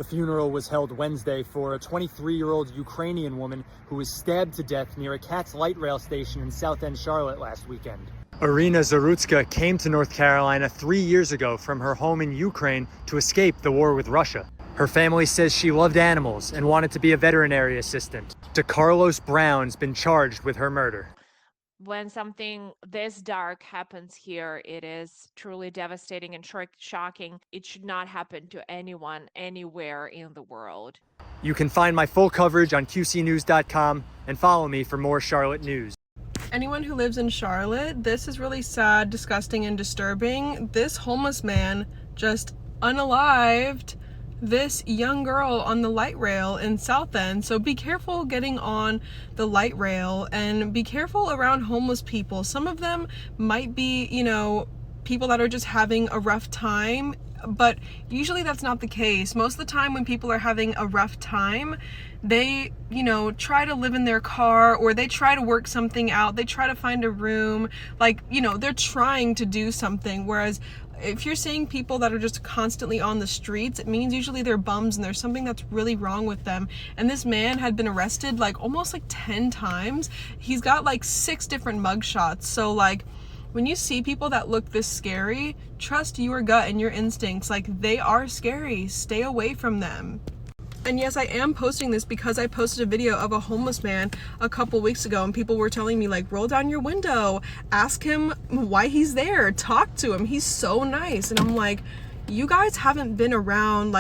The funeral was held Wednesday for a 23-year-old Ukrainian woman who was stabbed to death near a Cat's light rail station in South End, Charlotte last weekend. Irina Zarutska came to North Carolina 3 years ago from her home in Ukraine to escape the war with Russia. Her family says she loved animals and wanted to be a veterinary assistant. DeCarlos Brown's been charged with her murder. When something this dark happens here, it is truly devastating and shocking. It should not happen to anyone, anywhere in the world. You can find my full coverage on qcnews.com and follow me for more Charlotte news. Anyone who lives in Charlotte, this is really sad, disgusting, and disturbing. This homeless man just unalived this young girl on the light rail in South End. So be careful getting on the light rail and be careful around homeless people. Some of them might be, people that are just having a rough time, but usually that's not the case. Most of the time when people are having a rough time, they, try to live in their car, or they try to work something out. They try to find a room, they're trying to do something. Whereas if you're seeing people that are just constantly on the streets, it means usually they're bums and there's something that's really wrong with them. And this man had been arrested almost 10 times. He's got 6 different mugshots. So when you see people that look this scary, trust your gut and your instincts. They are scary. Stay away from them. And yes, I am posting this because I posted a video of a homeless man a couple weeks ago, and people were telling me roll down your window, ask him why he's there, talk to him, he's so nice. And I'm like, you guys haven't been around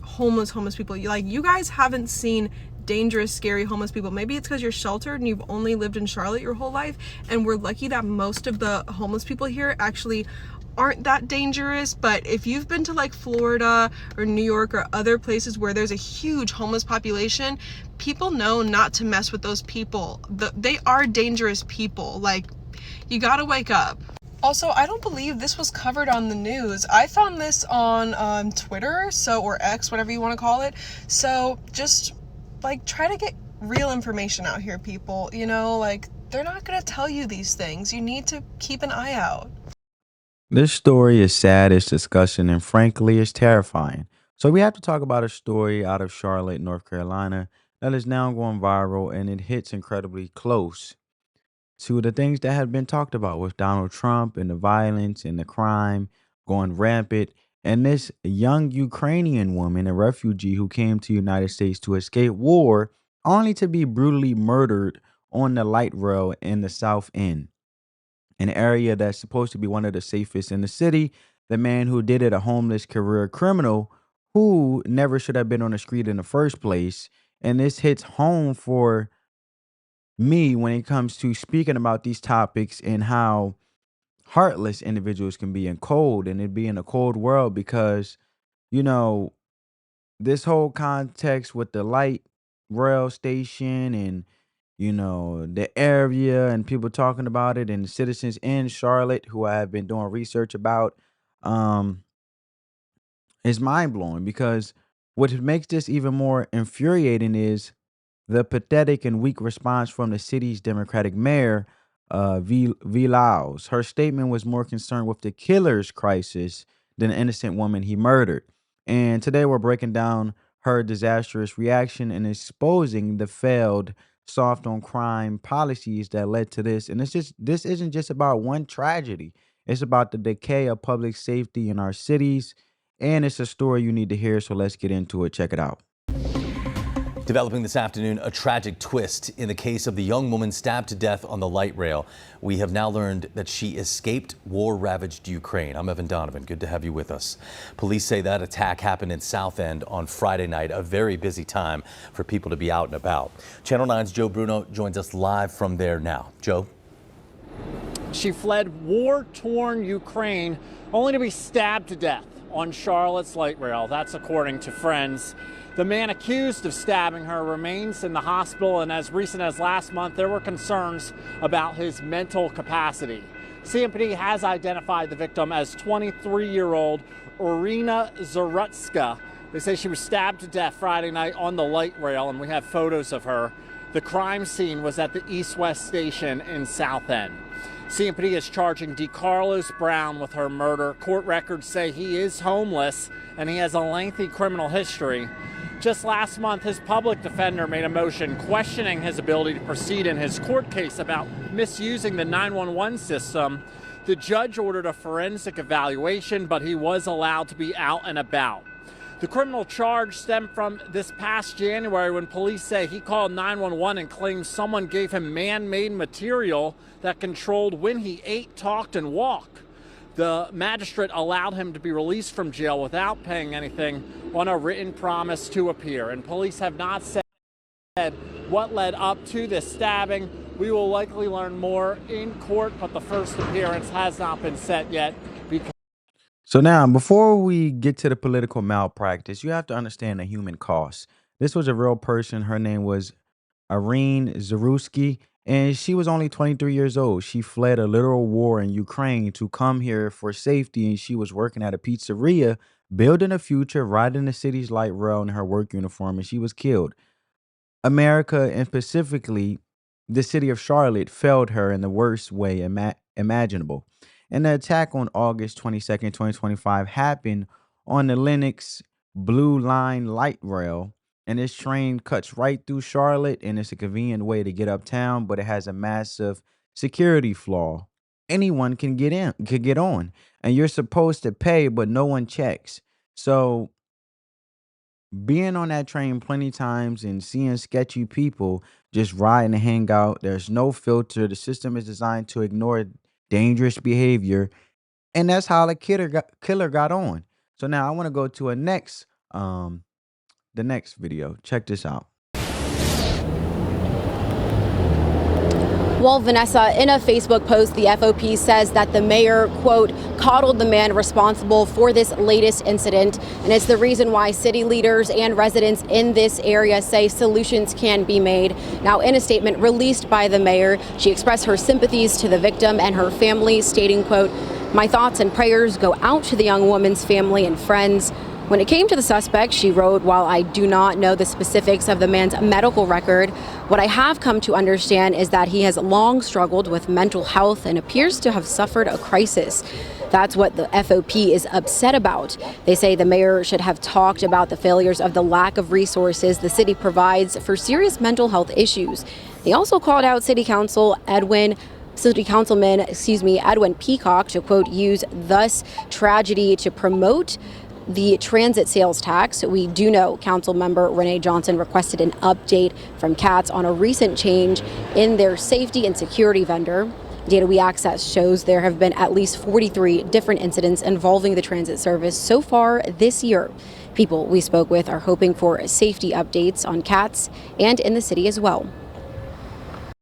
homeless people. You guys haven't seen dangerous, scary homeless people. Maybe it's because you're sheltered and you've only lived in Charlotte your whole life, and we're lucky that most of the homeless people here actually aren't that dangerous. But if you've been to Florida or New York or other places where there's a huge homeless population, people know not to mess with those people. They are dangerous people. You gotta wake up. Also, I don't believe this was covered on the news. I found this on Twitter, or X, whatever you want to call it. So just try to get real information out here, people. They're not gonna tell you these things. You need to keep an eye out. This story is sad, it's disgusting, and frankly, it's terrifying. So we have to talk about a story out of Charlotte, North Carolina, that is now going viral, and it hits incredibly close to the things that have been talked about with Donald Trump and the violence and the crime going rampant. And this young Ukrainian woman, a refugee who came to the United States to escape war, only to be brutally murdered on the light rail in the South End, an area that's supposed to be one of the safest in the city. The man who did it, a homeless career criminal who never should have been on the street in the first place. And this hits home for me when it comes to speaking about these topics and how heartless individuals can be and cold, and it be in a cold world, because, this whole context with the light rail station and the area and people talking about it and citizens in Charlotte who I have been doing research about, is mind blowing, because what makes this even more infuriating is the pathetic and weak response from the city's Democratic Mayor Vi Lyles. Her statement was more concerned with the killer's crisis than the innocent woman he murdered. And today we're breaking down her disastrous reaction and exposing the failed soft on crime policies that led to this. And this isn't just about one tragedy. It's about the decay of public safety in our cities. And it's a story you need to hear. So let's get into it. Check it out. Developing this afternoon, a tragic twist in the case of the young woman stabbed to death on the light rail. We have now learned that she escaped war-ravaged Ukraine. I'm Evan Donovan. Good to have you with us. Police say that attack happened in South End on Friday night, a very busy time for people to be out and about. Channel 9's Joe Bruno joins us live from there now. Joe? She fled war-torn Ukraine only to be stabbed to death on Charlotte's light rail. That's according to friends. The man accused of stabbing her remains in the hospital, and as recent as last month, there were concerns about his mental capacity. CMPD has identified the victim as 23-year-old Irina Zarutska. They say she was stabbed to death Friday night on the light rail, and we have photos of her. The crime scene was at the East-West station in South End. CMPD is charging DeCarlos Brown with her murder. Court records say he is homeless and he has a lengthy criminal history. Just last month, his public defender made a motion questioning his ability to proceed in his court case about misusing the 911 system. The judge ordered a forensic evaluation, but he was allowed to be out and about. The criminal charge stemmed from this past January when police say he called 911 and claimed someone gave him man-made material that controlled when he ate, talked, and walked. The magistrate allowed him to be released from jail without paying anything on a written promise to appear. And police have not said what led up to this stabbing. We will likely learn more in court, but the first appearance has not been set yet. So now, before we get to the political malpractice, you have to understand the human cost. This was a real person. Her name was Irina Zarutsky, and she was only 23 years old. She fled a literal war in Ukraine to come here for safety, and she was working at a pizzeria, building a future, riding the city's light rail in her work uniform, and she was killed. America, and specifically the city of Charlotte, failed her in the worst way imaginable. And the attack on August 22nd, 2025 happened on the Lenox Blue Line light rail. And this train cuts right through Charlotte, and it's a convenient way to get uptown, but it has a massive security flaw. Anyone can get on, and you're supposed to pay, but no one checks. So being on that train plenty times and seeing sketchy people just ride and hang out, there's no filter. The system is designed to ignore dangerous behavior, and that's how the killer got on. So now I want to go to the next video. Check this out. Well, Vanessa, in a Facebook post, the FOP says that the mayor, quote, coddled the man responsible for this latest incident. And it's the reason why city leaders and residents in this area say solutions can be made. Now, in a statement released by the mayor, she expressed her sympathies to the victim and her family, stating, quote, "My thoughts and prayers go out to the young woman's family and friends." When it came to the suspect, she wrote, "While I do not know the specifics of the man's medical record, what I have come to understand is that he has long struggled with mental health and appears to have suffered a crisis." That's what the FOP is upset about. They say the mayor should have talked about the failures of the lack of resources the city provides for serious mental health issues. They also called out City Councilman Edwin Peacock to, quote, use thus tragedy to promote the transit sales tax. We do know Council member Renee Johnson requested an update from CATS on a recent change in their safety and security vendor. Data we access shows there have been at least 43 different incidents involving the transit service so far this year. People we spoke with are hoping for safety updates on CATS and in the city as well.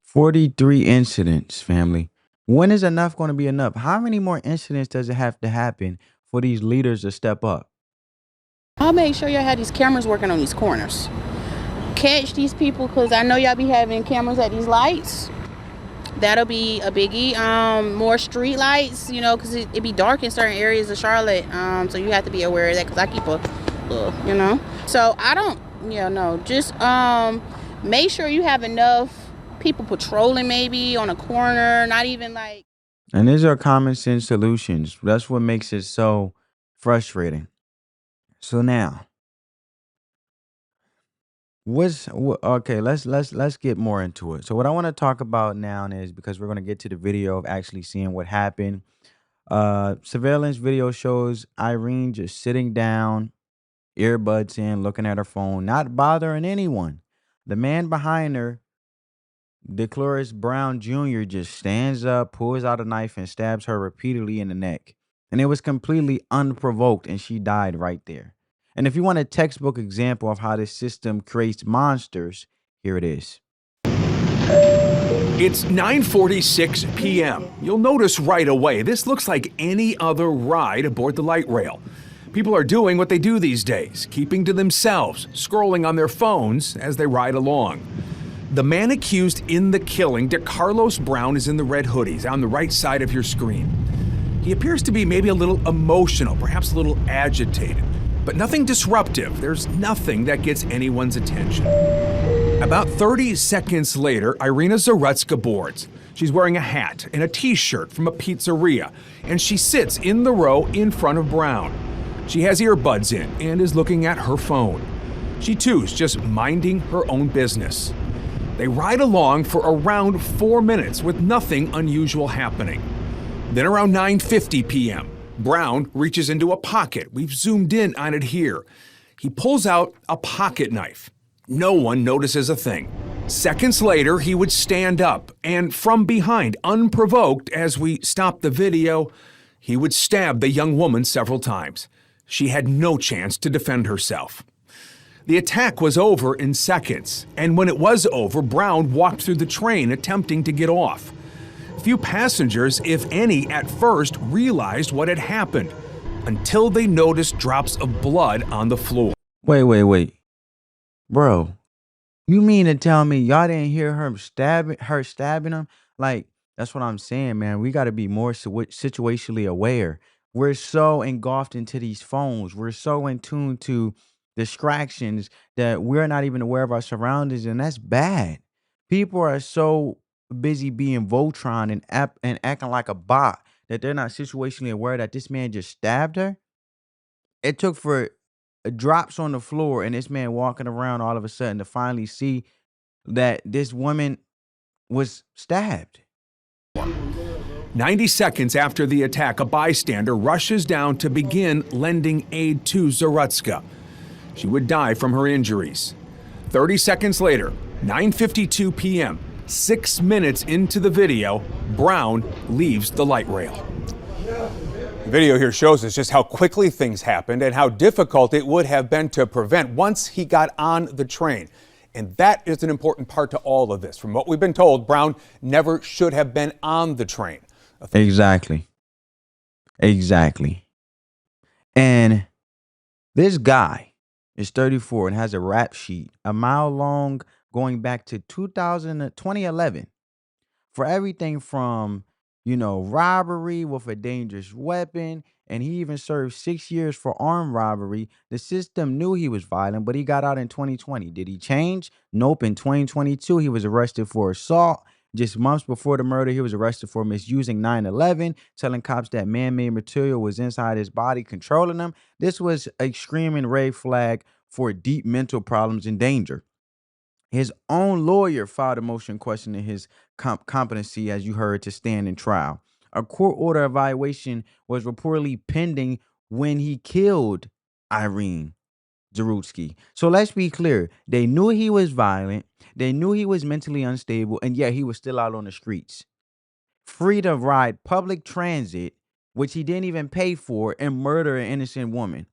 43 incidents, family. When is enough going to be enough? How many more incidents does it have to happen for these leaders to step up? I'll make sure y'all have these cameras working on these corners. Catch these people, because I know y'all be having cameras at these lights. That'll be a biggie. More street lights, you know, because it be dark in certain areas of Charlotte. So you have to be aware of that, because I keep a, you know. So I don't, just make sure you have enough people patrolling maybe on a corner, not even like. And these are common sense solutions. That's what makes it so frustrating. So now, okay, let's get more into it. So what I want to talk about now is, because we're going to get to the video of actually seeing what happened. Surveillance video shows Irene just sitting down, earbuds in, looking at her phone, not bothering anyone. The man behind her, DeCarlos Brown Jr., just stands up, pulls out a knife, and stabs her repeatedly in the neck. And it was completely unprovoked, and she died right there. And if you want a textbook example of how this system creates monsters, here it is. It's 9:46 p.m. You'll notice right away, this looks like any other ride aboard the light rail. People are doing what they do these days, keeping to themselves, scrolling on their phones as they ride along. The man accused in the killing, DeCarlos Brown, is in the red hoodies on the right side of your screen. He appears to be maybe a little emotional, perhaps a little agitated, but nothing disruptive. There's nothing that gets anyone's attention. About 30 seconds later, Irina Zarutsky boards. She's wearing a hat and a t-shirt from a pizzeria, and she sits in the row in front of Brown. She has earbuds in and is looking at her phone. She too's just minding her own business. They ride along for around 4 minutes with nothing unusual happening. Then around 9:50 p.m., Brown reaches into a pocket. We've zoomed in on it here. He pulls out a pocket knife. No one notices a thing. Seconds later, he would stand up, and from behind, unprovoked as we stop the video, he would stab the young woman several times. She had no chance to defend herself. The attack was over in seconds, and when it was over, Brown walked through the train attempting to get off. Few passengers, if any, at first realized what had happened until they noticed drops of blood on the floor. Wait. Bro, you mean to tell me y'all didn't hear her stabbing him? Like, that's what I'm saying, man. We got to be more situationally aware. We're so engulfed into these phones. We're so in tune to distractions that we're not even aware of our surroundings, and that's bad. People are so busy being Voltron and acting like a bot that they're not situationally aware that this man just stabbed her. It took for drops on the floor and this man walking around all of a sudden to finally see that this woman was stabbed. 90 seconds after the attack, a bystander rushes down to begin lending aid to Zarutska. She would die from her injuries. 30 seconds later, 9:52 p.m., 6 minutes into the video, Brown leaves the light rail. The video here shows us just how quickly things happened and how difficult it would have been to prevent once he got on the train. And that is an important part to all of this. From what we've been told, Brown never should have been on the train. Exactly. And this guy is 34 and has a rap sheet a mile long going back to 2011 for everything from, robbery with a dangerous weapon. And he even served 6 years for armed robbery. The system knew he was violent, but he got out in 2020. Did he change? Nope. In 2022, he was arrested for assault. Just months before the murder, he was arrested for misusing 9/11, telling cops that man-made material was inside his body, controlling him. This was a screaming red flag for deep mental problems and danger. His own lawyer filed a motion questioning his competency, as you heard, to stand in trial. A court order evaluation was reportedly pending when he killed Irene Zarutsky. So let's be clear. They knew he was violent. They knew he was mentally unstable, and yet he was still out on the streets, free to ride public transit, which he didn't even pay for, and murder an innocent woman.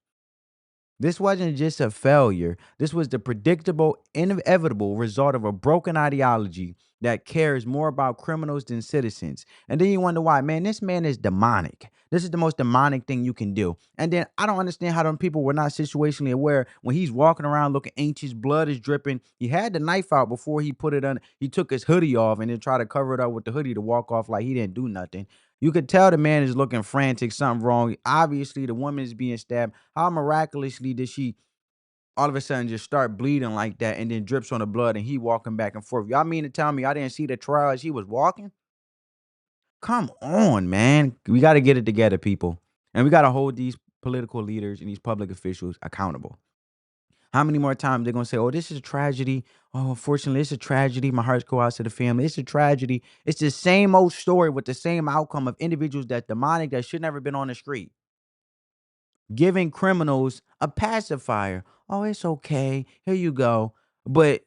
This wasn't just a failure. This was the predictable, inevitable result of a broken ideology that cares more about criminals than citizens. And then you wonder why, man, this man is demonic. This is the most demonic thing you can do. And then I don't understand how them people were not situationally aware when he's walking around looking anxious, blood is dripping. He had the knife out before he put it on. He took his hoodie off and then tried to cover it up with the hoodie to walk off like he didn't do nothing. You could tell the man is looking frantic, something wrong. Obviously, the woman is being stabbed. How miraculously did she all of a sudden just start bleeding like that and then drips on the blood and he walking back and forth? Y'all mean to tell me I didn't see the trial as he was walking? Come on, man. We got to get it together, people. And we got to hold these political leaders and these public officials accountable. How many more times they're going to say, oh, this is a tragedy. Oh, unfortunately, it's a tragedy. My hearts go out to the family. It's a tragedy. It's the same old story with the same outcome of individuals that demonic that should never been on the street. Giving criminals a pacifier. Oh, it's okay. Here you go. But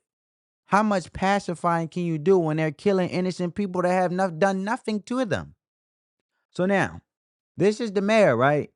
how much pacifying can you do when they're killing innocent people that have done nothing to them? So now, this is the mayor, right?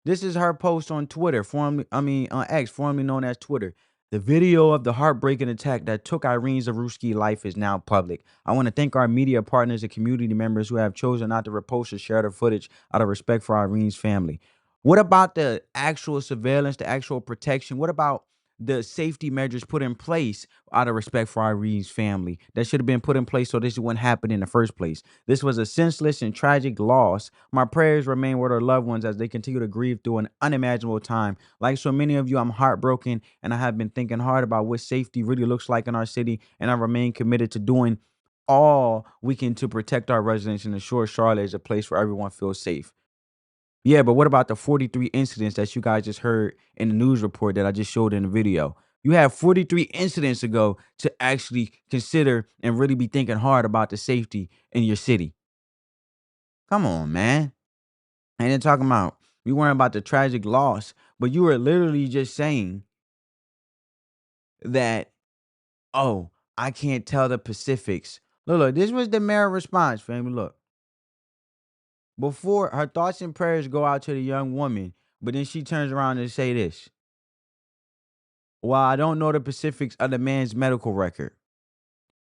This is her post on Twitter, on X, formerly known as Twitter. The video of the heartbreaking attack that took Irene Zarutsky's life is now public. I want to thank our media partners and community members who have chosen not to repost or share the footage out of respect for Irene's family. What about the actual surveillance, the actual protection? What about the safety measures put in place out of respect for Irene's family that should have been put in place so this wouldn't happen in the first place? This was a senseless and tragic loss. My prayers remain with our loved ones as they continue to grieve through an unimaginable time. Like so many of you, I'm heartbroken, and I have been thinking hard about what safety really looks like in our city, and I remain committed to doing all we can to protect our residents and ensure Charlotte is a place where everyone feels safe. Yeah, but what about the 43 incidents that you guys just heard in the news report that I just showed in the video? You have 43 incidents ago to actually consider and really be thinking hard about the safety in your city. Come on, man. And then talking about you weren't about the tragic loss, but you were literally just saying that, oh, I can't tell the Pacifics. Look, this was the mayor response, family. Look. Before her thoughts and prayers go out to the young woman, but then she turns around and say this. Well, I don't know the specifics of the man's medical record.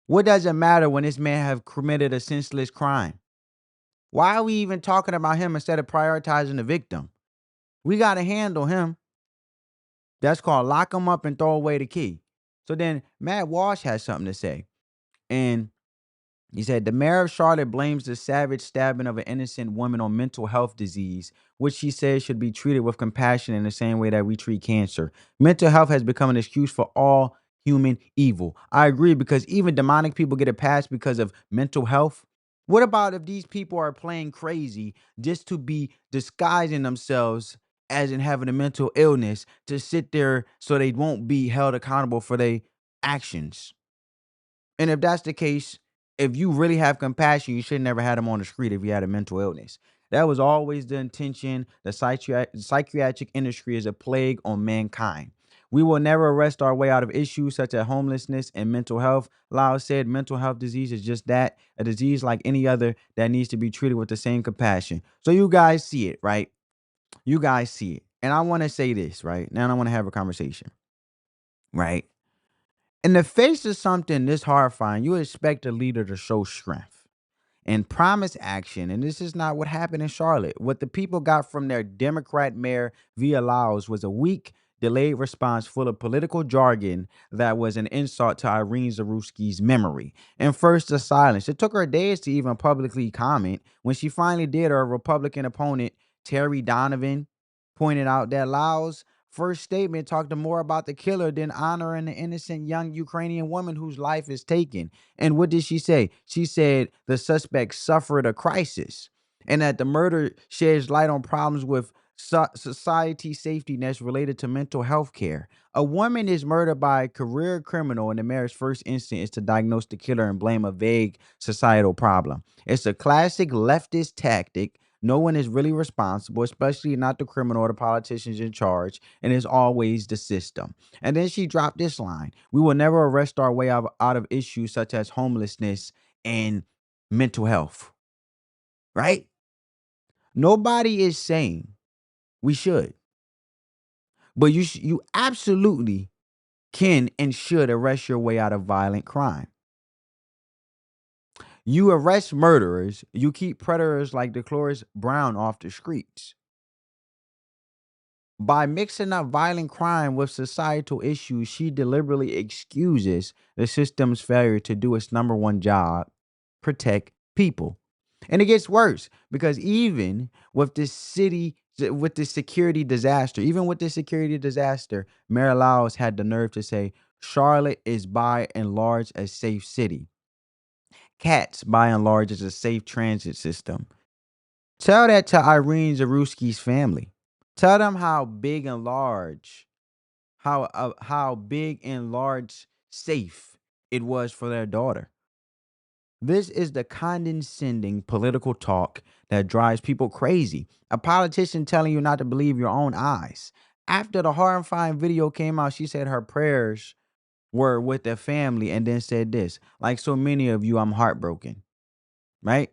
What does it matter when this man have committed a senseless crime? Why are we even talking about him instead of prioritizing the victim? We got to handle him. That's called lock him up and throw away the key. So then Matt Walsh has something to say. And he said, the mayor of Charlotte blames the savage stabbing of an innocent woman on mental health disease, which she says should be treated with compassion in the same way that we treat cancer. Mental health has become an excuse for all human evil. I agree, because even demonic people get a pass because of mental health. What about if these people are playing crazy just to be disguising themselves as in having a mental illness to sit there so they won't be held accountable for their actions? And if that's the case, if you really have compassion, you should never had him on the street if he had a mental illness. That was always the intention. The psychiatric industry is a plague on mankind. We will never arrest our way out of issues such as homelessness and mental health. Lyles said mental health disease is just that, a disease like any other that needs to be treated with the same compassion. So you guys see it, right? You guys see it. And I want to say this, right? Now I want to have a conversation, right? In the face of something this horrifying, you expect a leader to show strength and promise action. And this is not what happened in Charlotte. What the people got from their Democrat Mayor Vi Lyles was a weak, delayed response full of political jargon that was an insult to Irene Zarutsky's memory. And first, the silence. It took her days to even publicly comment. When she finally did, her Republican opponent, Terry Donovan, pointed out that Lyles' first statement talked more about the killer than honoring the innocent young Ukrainian woman whose life is taken. And what did she say? She said the suspect suffered a crisis and that the murder sheds light on problems with society safety nets related to mental health care. A woman is murdered by a career criminal, and the mayor's first instinct is to diagnose the killer and blame a vague societal problem. It's a classic leftist tactic. No one is really responsible, especially not the criminal or the politicians in charge, and it's always the system. And then she dropped this line: we will never arrest our way out of issues such as homelessness and mental health. Right? Nobody is saying we should, but you absolutely can and should arrest your way out of violent crime. You arrest murderers, you keep predators like Dolores Brown off the streets. By mixing up violent crime with societal issues, she deliberately excuses the system's failure to do its number one job: protect people. And it gets worse, because even with this security disaster, Mayor Lyles had the nerve to say Charlotte is by and large a safe city. Cats, by and large, is a safe transit system. Tell that to Irene Zarutsky's family. Tell them how big and large, how big and large safe it was for their daughter. This is the condescending political talk that drives people crazy. A politician telling you not to believe your own eyes. After the horrifying video came out, she said her prayers were with their family, and then said this: like so many of you, I'm heartbroken. Right?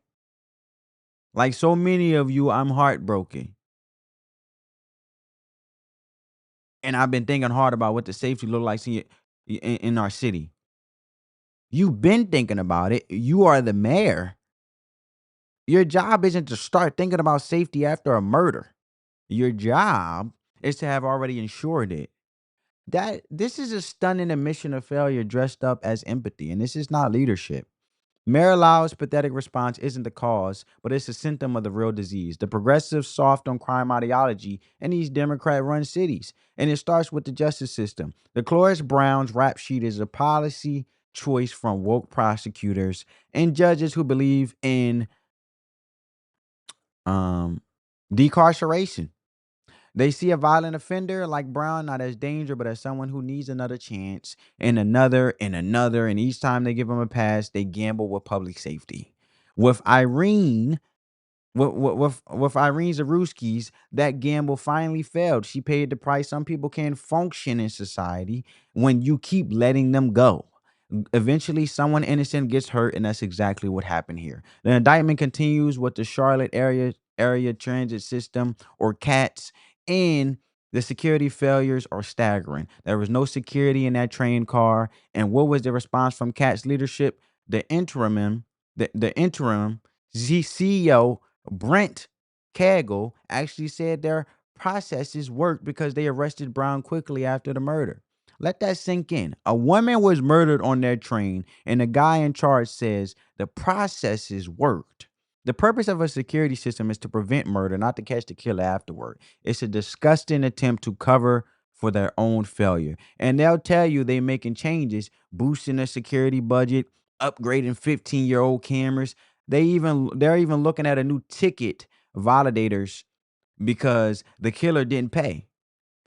Like so many of you, I'm heartbroken. And I've been thinking hard about what the safety look like in our city. You've been thinking about it. You are the mayor. Your job isn't to start thinking about safety after a murder. Your job is to have already ensured it. This is a stunning admission of failure dressed up as empathy, and this is not leadership. Mayor Lyles' pathetic response isn't the cause, but it's a symptom of the real disease, the progressive, soft on crime ideology in these Democrat-run cities. And it starts with the justice system. The Dolores Brown's rap sheet is a policy choice from woke prosecutors and judges who believe in decarceration. They see a violent offender like Brown not as danger, but as someone who needs another chance and another and another. And each time they give him a pass, they gamble with public safety. With Irene, with Irene Zaruski's, that gamble finally failed. She paid the price. Some people can't function in society when you keep letting them go. Eventually, someone innocent gets hurt, and that's exactly what happened here. The indictment continues with the Charlotte area transit system, or CATS, and the security failures are staggering. There was no security in that train car, and what was the response from CATS leadership? The interim CEO Brent Kagel actually said their processes worked because they arrested Brown quickly after the murder. Let that sink in. A woman was murdered on their train, and the guy in charge says the processes worked. The purpose of a security system is to prevent murder, not to catch the killer afterward. It's a disgusting attempt to cover for their own failure. And they'll tell you they're making changes, boosting the security budget, upgrading 15-year-old cameras. They're even looking at a new ticket validators because the killer didn't pay.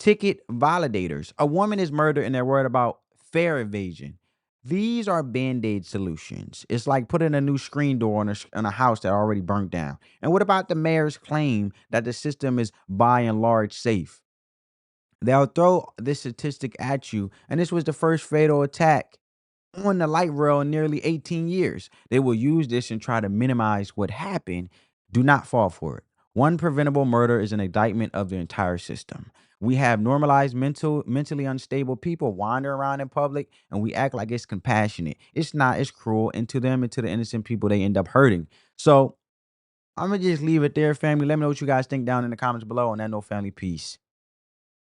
Ticket validators. A woman is murdered and they're worried about fare evasion. These are band-aid solutions. It's like putting a new screen door on a house that already burnt down. And what about the mayor's claim that the system is by and large safe? They'll throw this statistic at you, and this was the first fatal attack on the light rail in nearly 18 years. They will use this and try to minimize what happened. Do not fall for it. One preventable murder is an indictment of the entire system. We have normalized mentally unstable people wander around in public, and we act like it's compassionate. It's not. It's cruel, and to them and to the innocent people they end up hurting. So I'm gonna just leave it there, family. Let me know what you guys think down in the comments below. On that note, family, peace.